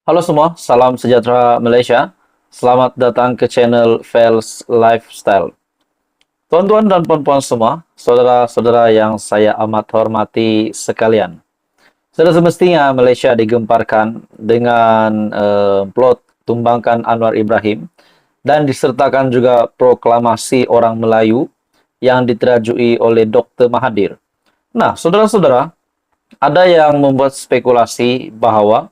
Halo semua, salam sejahtera Malaysia. Selamat datang ke channel Fels Lifestyle. Tuan-tuan dan puan-puan semua, saudara-saudara yang saya amat hormati sekalian. Sudah semestinya Malaysia digemparkan dengan plot tumbangkan Anwar Ibrahim dan disertakan juga proklamasi orang Melayu yang diterajui oleh Dr. Mahathir. Nah, saudara-saudara, ada yang membuat spekulasi bahwa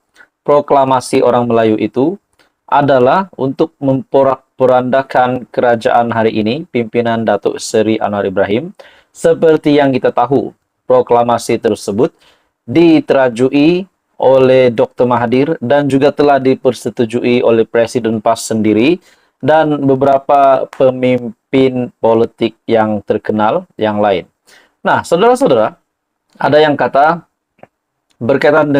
proklamasi orang Melayu itu adalah untuk memporak-porandakan kerajaan hari ini, pimpinan Datuk Seri Anwar Ibrahim. Seperti yang kita tahu, proklamasi tersebut diterajui oleh Dr. Mahathir dan juga telah dipersetujui oleh Presiden PAS sendiri dan beberapa pemimpin politik yang terkenal yang lain. Nah, saudara-saudara, ada yang kata berkaitan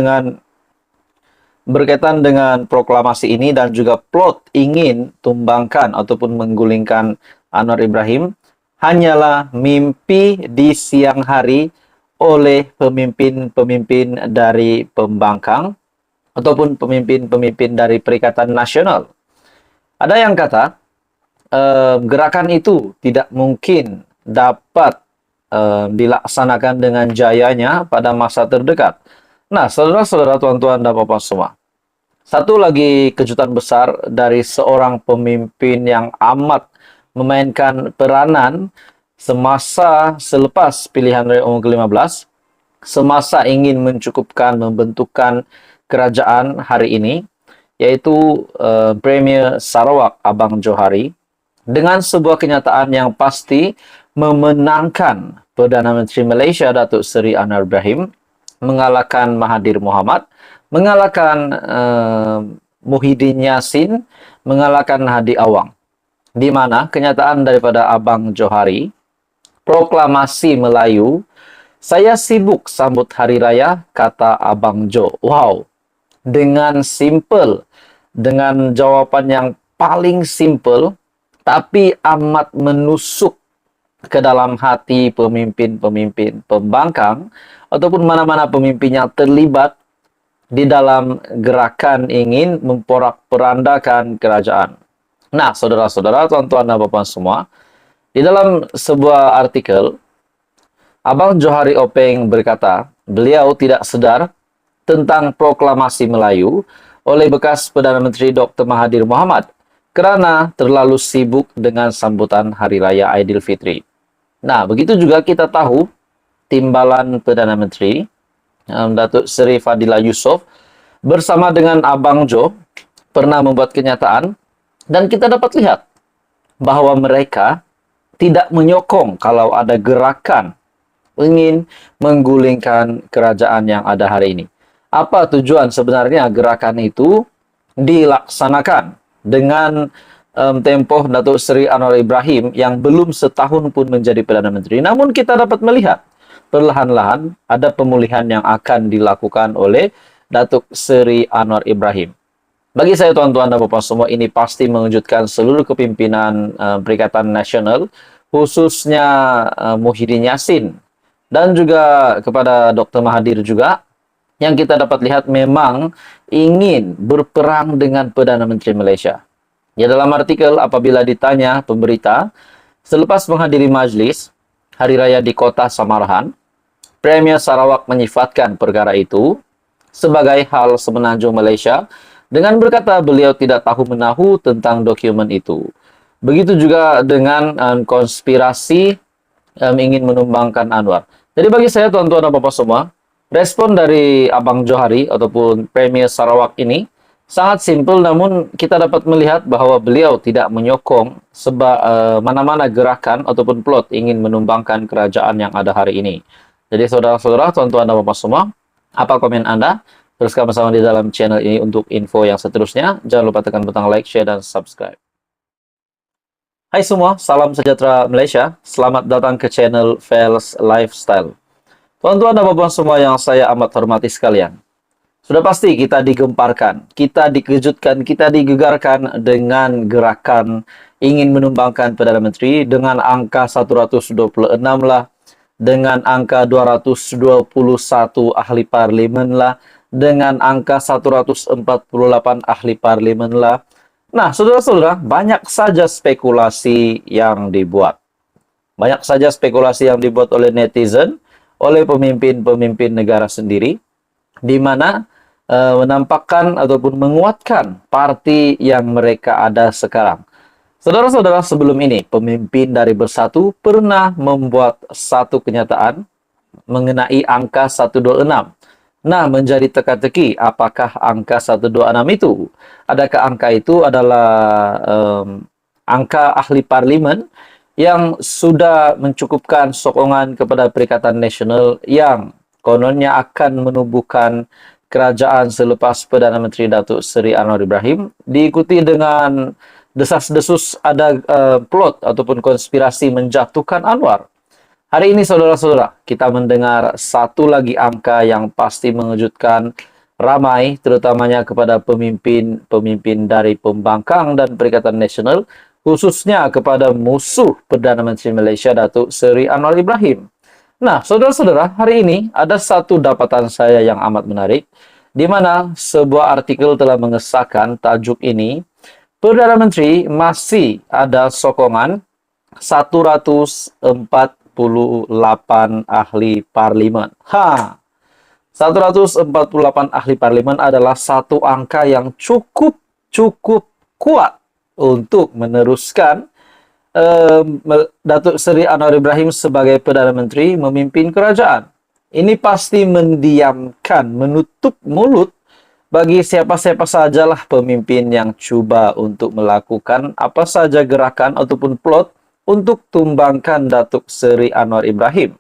dengan proklamasi ini dan juga plot ingin tumbangkan ataupun menggulingkan Anwar Ibrahim hanyalah mimpi di siang hari oleh pemimpin-pemimpin dari pembangkang ataupun pemimpin-pemimpin dari Perikatan Nasional. Ada yang kata gerakan itu tidak mungkin dapat dilaksanakan dengan jayanya pada masa terdekat. Nah, saudara-saudara, tuan-tuan dan bapak semua, satu lagi kejutan besar dari seorang pemimpin yang amat memainkan peranan semasa selepas pilihan raya umum ke-15, semasa ingin mencukupkan membentukkan kerajaan hari ini, yaitu Premier Sarawak Abang Johari, dengan sebuah kenyataan yang pasti memenangkan Perdana Menteri Malaysia Datuk Seri Anwar Ibrahim, mengalahkan Mahathir Mohamad, mengalahkan Muhyiddin Yassin, mengalahkan Hadi Awang. Di mana kenyataan daripada Abang Johari, proklamasi Melayu, saya sibuk sambut hari raya, kata Abang Jo. Wow, dengan simple, dengan jawaban yang paling simple, tapi amat menusuk ke dalam hati pemimpin-pemimpin pembangkang ataupun mana-mana pemimpin yang terlibat di dalam gerakan ingin memporak-porandakan kerajaan. Nah, saudara-saudara, tuan-tuan dan puan semua, di dalam sebuah artikel, Abang Johari Openg berkata, beliau tidak sedar tentang proklamasi Melayu oleh bekas Perdana Menteri Dr. Mahathir Mohamad kerana terlalu sibuk dengan sambutan Hari Raya Aidilfitri. Nah, begitu juga kita tahu timbalan Perdana Menteri Datuk Seri Fadillah Yusof bersama dengan Abang Jo pernah membuat kenyataan dan kita dapat lihat bahwa mereka tidak menyokong kalau ada gerakan ingin menggulingkan kerajaan yang ada hari ini. Apa tujuan sebenarnya gerakan itu dilaksanakan dengan tempoh Datuk Seri Anwar Ibrahim yang belum setahun pun menjadi Perdana Menteri. Namun kita dapat melihat perlahan-lahan ada pemulihan yang akan dilakukan oleh Datuk Seri Anwar Ibrahim. Bagi saya tuan-tuan dan puan semua, ini pasti mengejutkan seluruh kepimpinan Perikatan Nasional, khususnya Muhyiddin Yassin dan juga kepada Dr. Mahathir juga, yang kita dapat lihat memang ingin berperang dengan Perdana Menteri Malaysia. Ya, dalam artikel apabila ditanya pemberita, selepas menghadiri majlis Hari Raya di Kota Samarahan, Premier Sarawak menyifatkan perkara itu sebagai hal semenanjung Malaysia dengan berkata beliau tidak tahu menahu tentang dokumen itu. Begitu juga dengan konspirasi ingin menumbangkan Anwar. Jadi bagi saya tuan-tuan dan bapak semua, respon dari Abang Johari ataupun Premier Sarawak ini sangat simpel, namun kita dapat melihat bahwa beliau tidak menyokong mana-mana gerakan ataupun plot ingin menumbangkan kerajaan yang ada hari ini. Jadi saudara-saudara, tuan-tuan dan bapak semua, apa komen Anda? Teruskan bersama di dalam channel ini untuk info yang seterusnya. Jangan lupa tekan butang like, share, dan subscribe. Hai semua, salam sejahtera Malaysia. Selamat datang ke channel Fels Lifestyle. Tuan-tuan dan puan semua yang saya amat hormati sekalian. Sudah pasti kita digemparkan, kita dikejutkan, kita digegarkan dengan gerakan ingin menumbangkan Perdana Menteri dengan angka 126 lah, dengan angka 221 ahli parlimen lah, dengan angka 148 ahli parlemen lah. Nah, saudara-saudara, banyak saja spekulasi yang dibuat. Banyak saja spekulasi yang dibuat oleh netizen, oleh pemimpin-pemimpin negara sendiri, di mana menampakkan ataupun menguatkan parti yang mereka ada sekarang. Saudara-saudara, sebelum ini, pemimpin dari Bersatu pernah membuat satu kenyataan mengenai angka 126. Nah, menjadi teka-teki apakah angka 126 itu, adakah angka itu adalah angka ahli parlimen yang sudah mencukupkan sokongan kepada Perikatan Nasional yang kononnya akan menubuhkan kerajaan selepas Perdana Menteri Datuk Seri Anwar Ibrahim, diikuti dengan desas-desus ada plot ataupun konspirasi menjatuhkan Anwar. Hari ini saudara-saudara, kita mendengar satu lagi angka yang pasti mengejutkan ramai, terutamanya kepada pemimpin-pemimpin dari pembangkang dan Perikatan Nasional, khususnya kepada musuh Perdana Menteri Malaysia Datuk Seri Anwar Ibrahim. Nah, saudara-saudara, hari ini ada satu dapatan saya yang amat menarik, di mana sebuah artikel telah mengesahkan tajuk ini, Perdana Menteri masih ada sokongan 148 ahli parlimen. 148 ahli parlimen adalah satu angka yang cukup kuat untuk meneruskan Datuk Seri Anwar Ibrahim sebagai Perdana Menteri memimpin kerajaan. Ini pasti mendiamkan, menutup mulut bagi siapa-siapa sajalah pemimpin yang cuba untuk melakukan apa saja gerakan ataupun plot untuk tumbangkan Datuk Seri Anwar Ibrahim.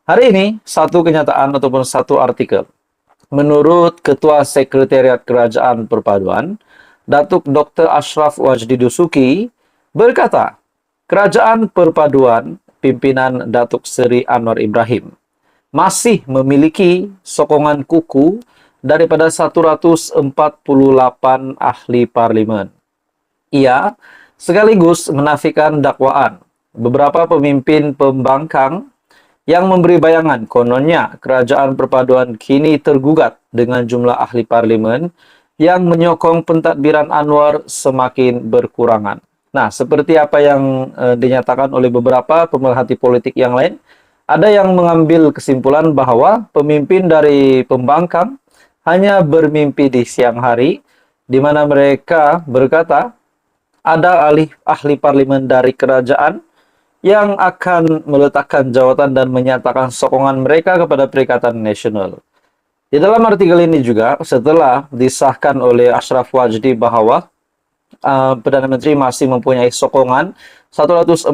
Hari ini, satu kenyataan ataupun satu artikel. Menurut Ketua Sekretariat Kerajaan Perpaduan, Datuk Dr. Ashraf Wajdi Dusuki berkata, Kerajaan Perpaduan pimpinan Datuk Seri Anwar Ibrahim masih memiliki sokongan kukuh daripada 148 ahli parlimen. Ia sekaligus menafikan dakwaan beberapa pemimpin pembangkang yang memberi bayangan kononnya Kerajaan Perpaduan kini tergugat dengan jumlah ahli parlimen yang menyokong pentadbiran Anwar semakin berkurangan. Nah, seperti apa yang dinyatakan oleh beberapa pemerhati politik yang lain, ada yang mengambil kesimpulan bahwa pemimpin dari pembangkang hanya bermimpi di siang hari, di mana mereka berkata, ada ahli parlimen dari kerajaan yang akan meletakkan jawatan dan menyatakan sokongan mereka kepada Perikatan Nasional. Di dalam artikel ini juga, setelah disahkan oleh Ashraf Wajdi bahwa Perdana Menteri masih mempunyai sokongan 148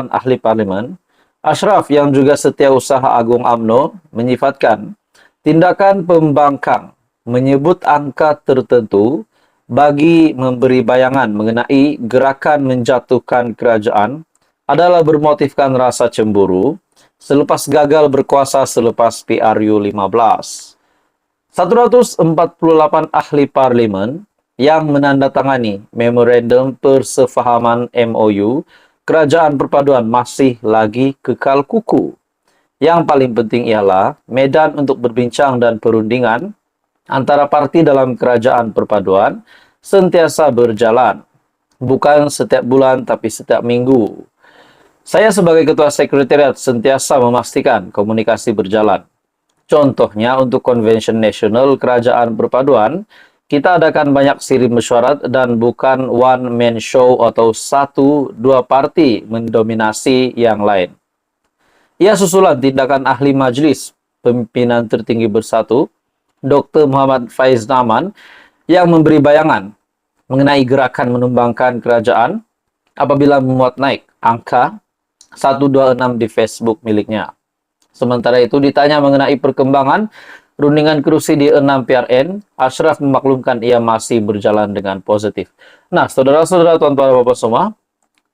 ahli parlimen, Ashraf yang juga Setiausaha Agung UMNO menyifatkan tindakan pembangkang menyebut angka tertentu bagi memberi bayangan mengenai gerakan menjatuhkan kerajaan adalah bermotifkan rasa cemburu selepas gagal berkuasa selepas PRU 15. 148 ahli parlimen yang menandatangani memorandum persefahaman MOU Kerajaan Perpaduan masih lagi kekal kukuh. Yang paling penting ialah medan untuk berbincang dan perundingan antara parti dalam Kerajaan Perpaduan sentiasa berjalan. Bukan setiap bulan, tapi setiap minggu. Saya sebagai Ketua Sekretariat sentiasa memastikan komunikasi berjalan. Contohnya untuk Convention Nasional Kerajaan Perpaduan, kita adakan banyak siri mesyuarat dan bukan one-man show atau dua parti mendominasi yang lain. Ia susulan tindakan ahli majlis pimpinan tertinggi Bersatu, Dr. Muhammad Faiz Naman, yang memberi bayangan mengenai gerakan menumbangkan kerajaan apabila memuat naik angka 126 di Facebook miliknya. Sementara itu ditanya mengenai perkembangan rundingan kerusi di 6 PRN, Ashraf memaklumkan ia masih berjalan dengan positif. Nah, saudara-saudara, tuan-tuan, bapak semua,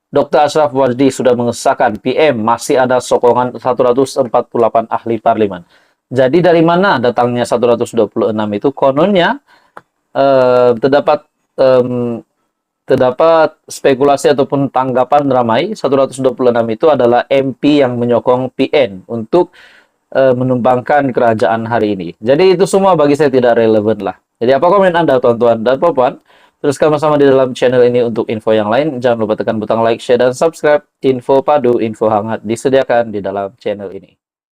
Dr. Ashraf Wajdi sudah mengesahkan PM masih ada sokongan 148 ahli parlimen. Jadi dari mana datangnya 126 itu? Kononnya terdapat spekulasi ataupun tanggapan ramai 126 itu adalah MP yang menyokong PN untuk menumbangkan kerajaan hari ini. Jadi itu semua bagi saya tidak relevan lah. Jadi apa komen Anda, tuan-tuan dan puan? Terus sama-sama di dalam channel ini untuk info yang lain. Jangan lupa tekan butang like, share, dan subscribe. Info padu, info hangat disediakan di dalam channel ini.